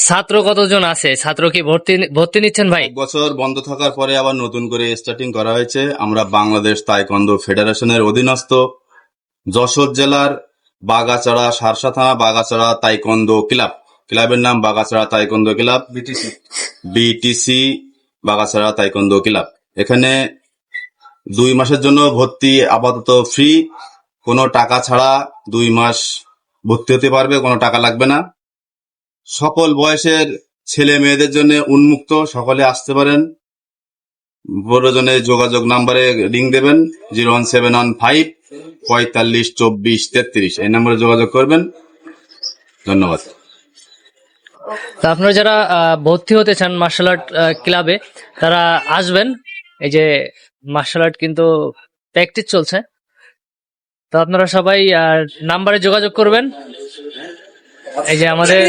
ছাত্র কতজন আছে? ছাত্র কি ভর্তি ভর্তি নিচ্ছেন ভাই? এক বছর বন্ধ থাকার পরে আবার নতুন করে স্টার্টিং করা হয়েছে। আমরা বাংলাদেশ তাইকোয়ান্দো ফেডারেশনের অধীনস্থ যশোর জেলার বাগাচড়া সারসা থানা বাগাচড়া তাইকোয়ান্দো ক্লাব, ক্লাবের নাম Bagachra taekwondo club, BTC Bagachra taekwondo club. এখানে 2 মাসের জন্য ভর্তি আপাতত ফ্রি, কোনো টাকা ছাড়া 2 মাস ভর্তি হতে পারবে, কোনো টাকা লাগবে না। সকল বয়সের ছেলে মেয়েদের জন্য উন্মুক্ত, সকলে আসতে পারেন। প্রয়োজনে যোগাযোগ নাম্বারে লিঙ্ক দেবেন, 01715 45 24 33, এই নম্বরে যোগাযোগ করবেন। ধন্যবাদ। তো আপনারা যারা ভর্তি হতে চান মার্শাল আর্ট ক্লাবে, তারা আসবেন। এই যে মার্শাল আর্ট কিন্তু প্র্যাকটিস চলছে, তো আপনারা সবাই নাম্বারে যোগাযোগ করবেন। এই যে আমাদের